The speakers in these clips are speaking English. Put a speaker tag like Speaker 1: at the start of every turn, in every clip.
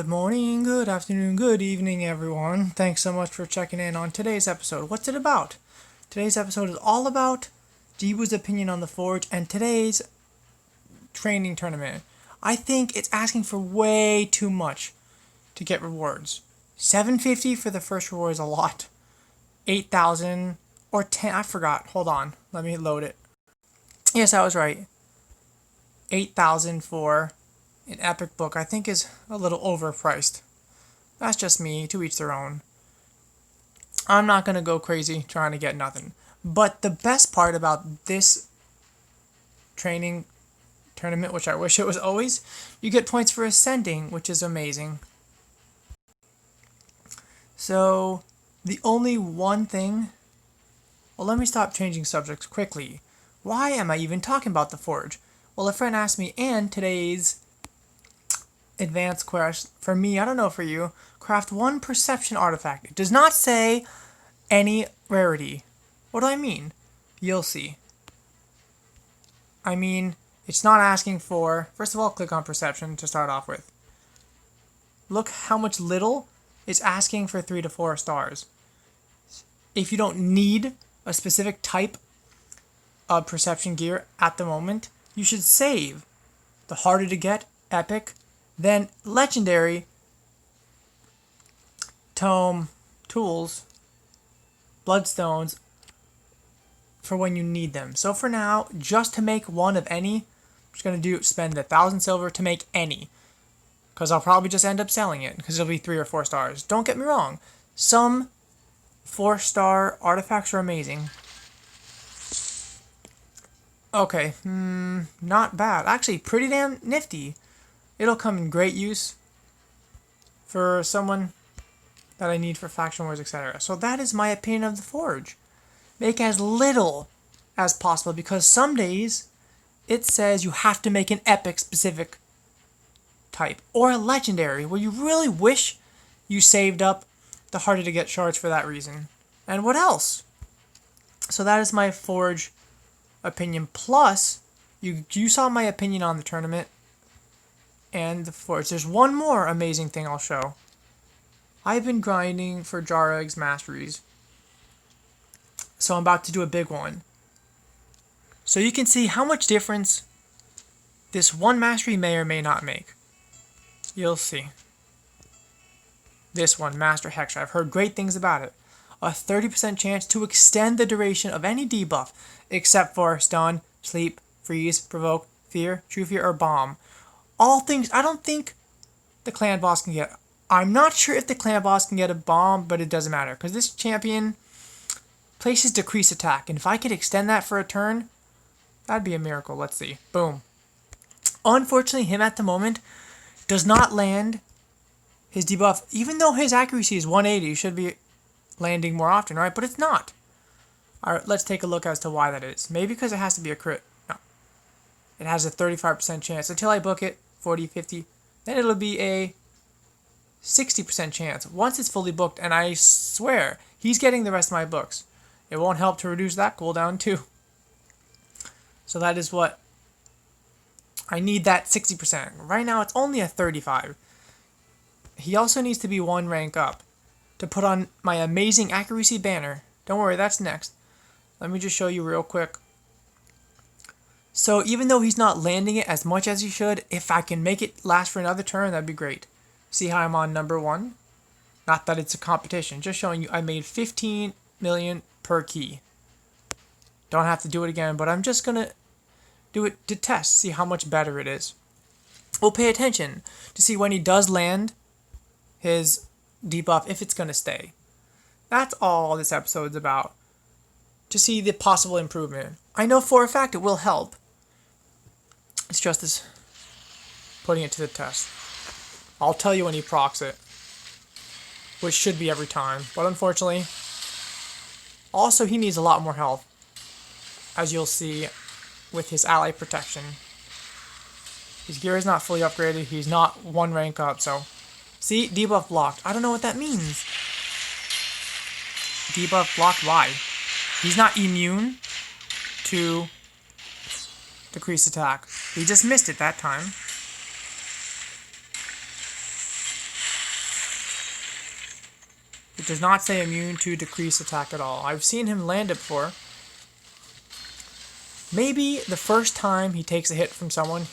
Speaker 1: Good morning, good afternoon, good evening, everyone. Thanks so much for checking in on today's episode. What's it about? Today's episode is all about Geboo'S opinion on the Forge and today's training tournament. I think it's asking for way too much to get rewards. $750 for the first reward is a lot. 8,000 or 10, I forgot. Hold on, let me load it. Yes, I was right. 8,000 for an epic book I think is a little overpriced. That's just me, to each their own. I'm not going to go crazy trying to get nothing. But the best part about this training tournament, which I wish it was always, you get points for ascending, which is amazing. So, the only one thing... Well, let me stop changing subjects quickly. Why am I even talking about the Forge? Well, a friend asked me, and today's advanced quest, for me, I don't know for you, craft one perception artifact. It does not say any rarity. What do I mean? You'll see. I mean, it's not asking for... First of all, click on perception to start off with. Look how much little it's asking for 3 to 4 stars. If you don't need a specific type of perception gear at the moment, you should save the harder to get, epic, then legendary, tome, tools, bloodstones for when you need them. So for now, just to make one of any, I'm just going to spend 1,000 silver to make any. Because I'll probably just end up selling it, because it'll be 3 or 4 stars. Don't get me wrong, some 4-star artifacts are amazing. Okay, not bad. Actually, pretty damn nifty. It'll come in great use for someone that I need for faction wars, etc. So that is my opinion of the Forge. Make as little as possible, because some days it says you have to make an epic specific type or a legendary where you really wish you saved up the harder to get shards for that reason. And what else? So that is my Forge opinion. Plus, you saw my opinion on the tournament and the Forge. There's one more amazing thing I'll show. I've been grinding for Geboo'S masteries, so I'm about to do a big one. So you can see how much difference this one mastery may or may not make. You'll see. This one, Master Hexer, I've heard great things about it. A 30% chance to extend the duration of any debuff, except for stun, sleep, freeze, provoke, fear, true fear, or bomb. All things I don't think the clan boss can get. I'm not sure if the clan boss can get a bomb, but it doesn't matter, because this champion places decrease attack, and if I could extend that for a turn, that'd be a miracle. Let's see. Boom. Unfortunately, him at the moment does not land his debuff, even though his accuracy is 180. He should be landing more often, right? But it's not. Alright, let's take a look as to why that is. Maybe because it has to be a crit. No. It has a 35% chance. Until I book it, 40, 50, then it'll be a 60% chance once it's fully booked, and I swear, he's getting the rest of my books. It won't help to reduce that cooldown too. So that is what I need, that 60%. Right now it's only a 35. He also needs to be 1 rank up to put on my amazing accuracy banner. Don't worry, that's next. Let me just show you real quick. So even though he's not landing it as much as he should, if I can make it last for another turn, that'd be great. See how I'm on number 1? Not that it's a competition, just showing you I made 15 million per key. Don't have to do it again, but I'm just gonna do it to test, see how much better it is. We'll pay attention to see when he does land his debuff, if it's gonna stay. That's all this episode's about. To see the possible improvement. I know for a fact it will help. It's just this putting it to the test. I'll tell you when he procs it, which should be every time, but unfortunately, also he needs a lot more health, as you'll see with his ally protection. His gear is not fully upgraded, he's not 1 rank up, so see, debuff blocked. I don't know what that means. Debuff blocked, why? He's not immune to decreased attack. He just missed it that time. It does not say immune to decreased attack at all. I've seen him land it before. Maybe the first time he takes a hit from someone,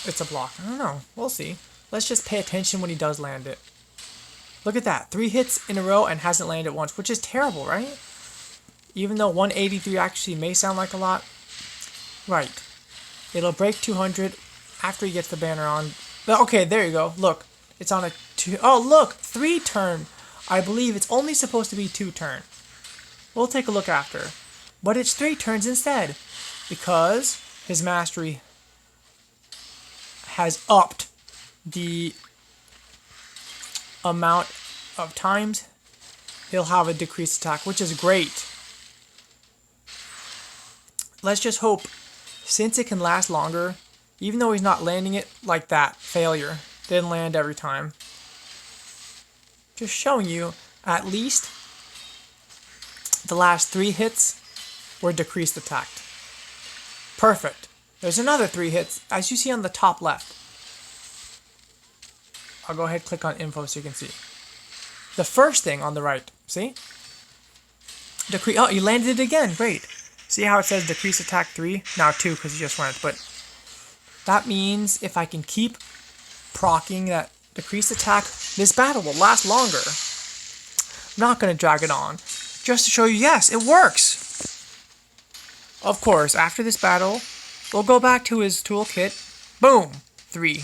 Speaker 1: it's a block. I don't know. We'll see. Let's just pay attention when he does land it. Look at that. 3 hits in a row and hasn't landed once, which is terrible, right? Even though 183 actually may sound like a lot. Right. It'll break 200 after he gets the banner on. But okay, there you go. Look. It's on a 2... Oh, look! 3 turn. I believe it's only supposed to be 2 turn. We'll take a look after. But it's 3 turns instead. Because his mastery has upped the amount of times he'll have a decreased attack, which is great. Let's just hope, since it can last longer, even though he's not landing it like that, failure, didn't land every time. Just showing you, at least, the last 3 hits were decreased attacked. Perfect. There's another 3 hits, as you see on the top left. I'll go ahead and click on info so you can see. The first thing on the right, see? Oh, you landed it again, great. See how it says decrease attack 3? Now 2 because you just went, but that means if I can keep proccing that decreased attack, this battle will last longer. I'm not going to drag it on, just to show you, yes, it works. Of course, after this battle, we'll go back to his toolkit. Boom, 3.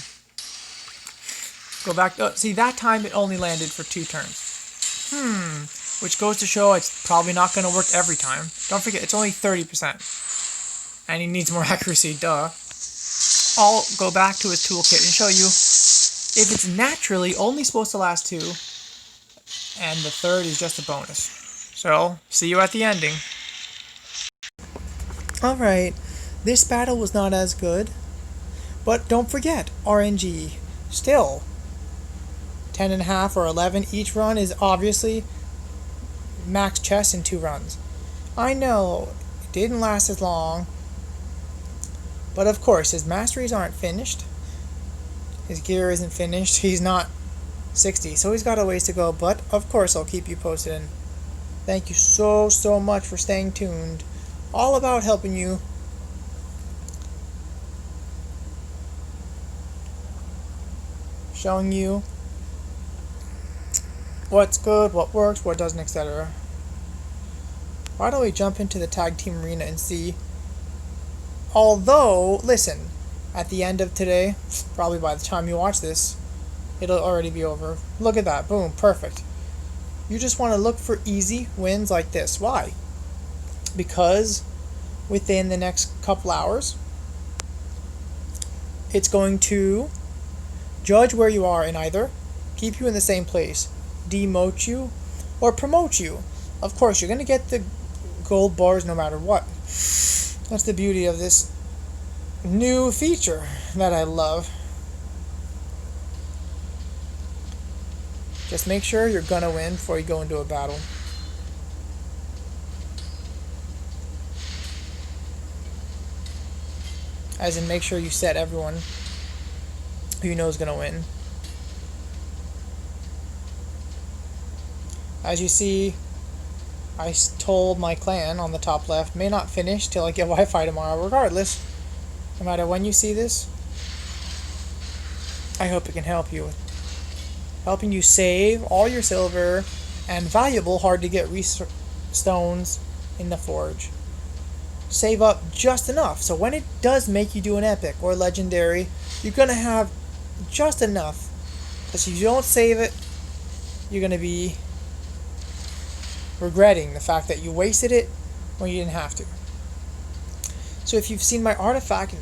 Speaker 1: Go back, see that time it only landed for 2 turns. Which goes to show it's probably not going to work every time. Don't forget, it's only 30%. And he needs more accuracy, duh. I'll go back to his toolkit and show you if it's naturally only supposed to last 2, and the 3rd is just a bonus. So, see you at the ending. Alright, this battle was not as good, but don't forget, RNG, still, 10.5 or 11 each run is obviously max chess in 2 runs. I know, it didn't last as long, but of course, his masteries aren't finished. His gear isn't finished. He's not 60, so he's got a ways to go, but of course I'll keep you posted. And thank you so much for staying tuned. All about helping you showing you what's good, what works, what doesn't, etc. Why don't we jump into the tag team arena and see? Although, listen, at the end of today, probably by the time you watch this, it'll already be over. Look at that, boom, perfect. You just want to look for easy wins like this. Why? Because within the next couple hours, it's going to judge where you are and either keep you in the same place, demote you, or promote you. Of course, you're going to get the gold bars no matter what. That's the beauty of this new feature that I love. Just make sure you're gonna win before you go into a battle. As in, make sure you set everyone who you know is gonna win. As you see, I told my clan on the top left, may not finish till I get Wi-Fi tomorrow. Regardless, no matter when you see this, I hope it can help you. Helping you save all your silver and valuable hard-to-get stones in the forge. Save up just enough, so when it does make you do an epic or legendary, you're going to have just enough. Because if you don't save it, you're going to be regretting the fact that you wasted it when you didn't have to. So if you've seen my artifact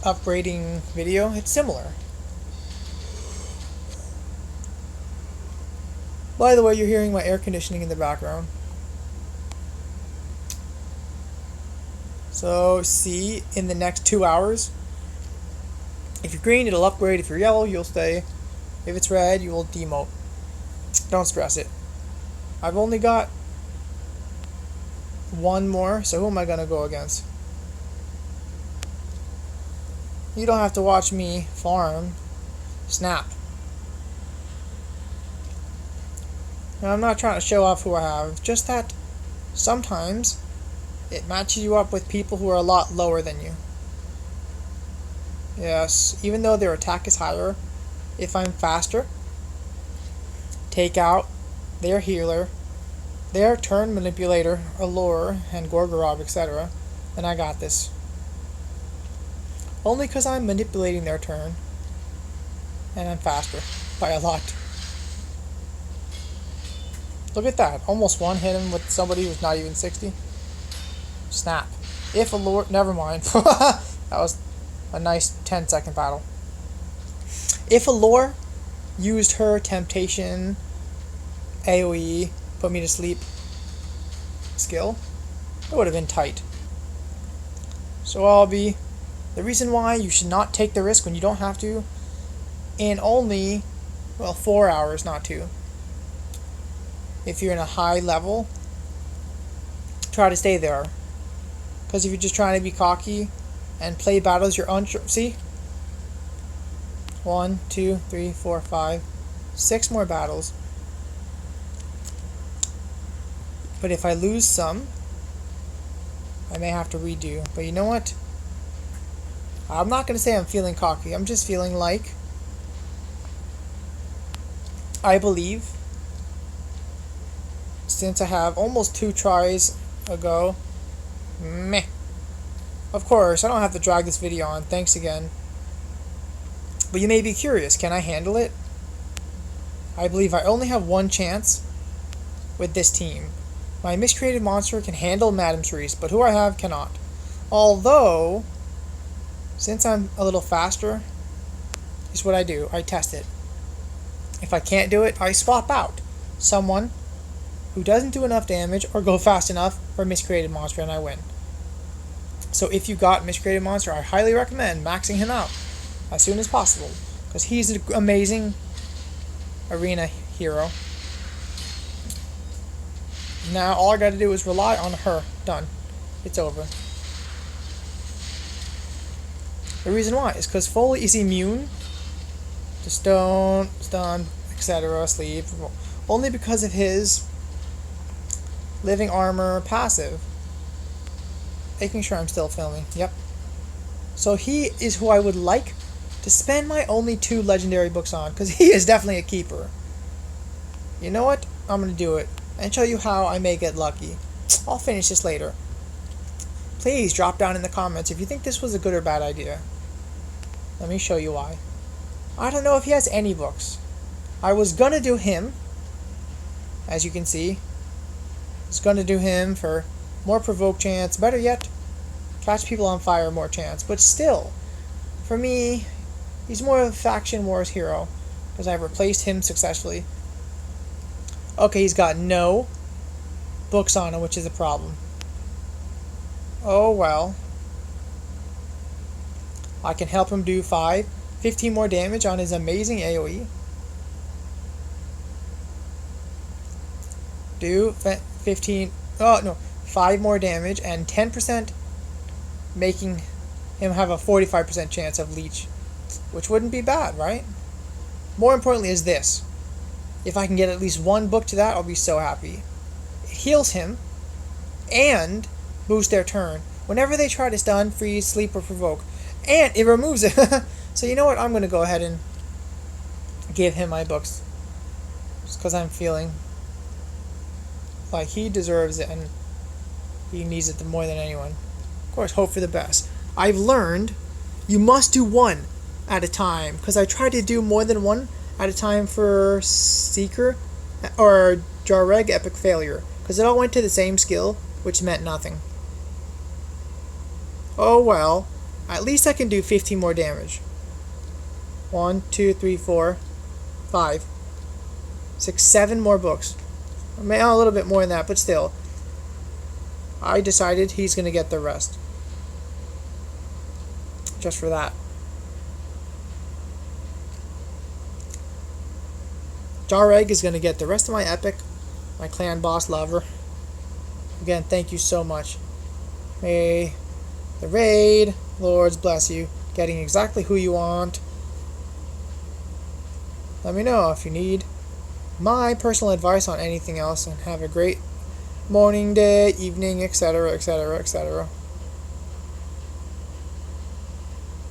Speaker 1: upgrading video, it's similar. By the way, you're hearing my air conditioning in the background. So see, in the next 2 hours, if you're green, it'll upgrade. If you're yellow, you'll stay. If it's red, you will demote. Don't stress it. I've only got 1 more, so who am I going to go against? You don't have to watch me farm. Snap. Now, I'm not trying to show off who I have, just that sometimes it matches you up with people who are a lot lower than you. Yes, even though their attack is higher, if I'm faster, take out their healer, their turn manipulator, allure, and Gorgorov, etc., then I got this. Only because I'm manipulating their turn, and I'm faster by a lot. Look at that, almost one hit him with somebody who's not even 60. Snap. If allure, never mind. That was a nice 10-second battle. If allure used her temptation, AoE, put me to sleep skill, it would have been tight. So I'll be the reason why you should not take the risk when you don't have to in only, well, 4 hours, not 2. If you're in a high level, try to stay there. Because if you're just trying to be cocky and play battles you're unsure, see? 1, 2, 3, 4, 5, 6 more battles. But if I lose some, I may have to redo. But you know what? I'm not going to say I'm feeling cocky. I'm just feeling like I believe, since I have almost 2 tries ago, meh. Of course, I don't have to drag this video on. Thanks again. But you may be curious, can I handle it? I believe I only have 1 chance with this team. My miscreated monster can handle Madame Cerise, but who I have cannot. Although, since I'm a little faster, is what I do. I test it. If I can't do it, I swap out someone who doesn't do enough damage or go fast enough for miscreated monster, and I win. So if you got miscreated monster, I highly recommend maxing him out as soon as possible, because he's an amazing arena hero. Now all I gotta do is rely on her. Done. It's over. The reason why is because Foley is immune to stone, stun, etc., sleep, only because of his living armor passive. Making sure I'm still filming. Yep. So he is who I would like to spend my only 2 legendary books on, because he is definitely a keeper. You know what? I'm going to do it and show you how I may get lucky. I'll finish this later. Please drop down in the comments if you think this was a good or bad idea. Let me show you why. I don't know if he has any books. I was going to do him, as you can see. I was going to do him for more provoke chance. Better yet, catch people on fire, more chance. But still, for me, he's more of a faction wars hero, because I've replaced him successfully. Okay, he's got no books on him, which is a problem. Oh well. I can help him do 15 more damage on his amazing AoE. Do 15, oh no, 5 more damage and 10%, making him have a 45% chance of leech, which wouldn't be bad, right? More importantly is this. If I can get at least 1 book to that, I'll be so happy. It heals him and boosts their turn whenever they try to stun, freeze, sleep, or provoke. And it removes it. So you know what? I'm going to go ahead and give him my books. Just because I'm feeling like he deserves it and he needs it more than anyone. Of course, hope for the best. I've learned you must do 1 at a time, because I tried to do more than 1 at a time for Seeker or Jareg Epic Failure, because it all went to the same skill, which meant nothing. Oh well, at least I can do 15 more damage. 1, 2, 3, 4, 5, 6, 7 more books. I mean, a little bit more than that, but still. I decided he's going to get the rest. Just for that. Jareg is going to get the rest of my epic, my clan boss lover. Again, thank you so much. May the raid lords bless you, getting exactly who you want. Let me know if you need my personal advice on anything else, and have a great morning, day, evening, etc., etc., etc.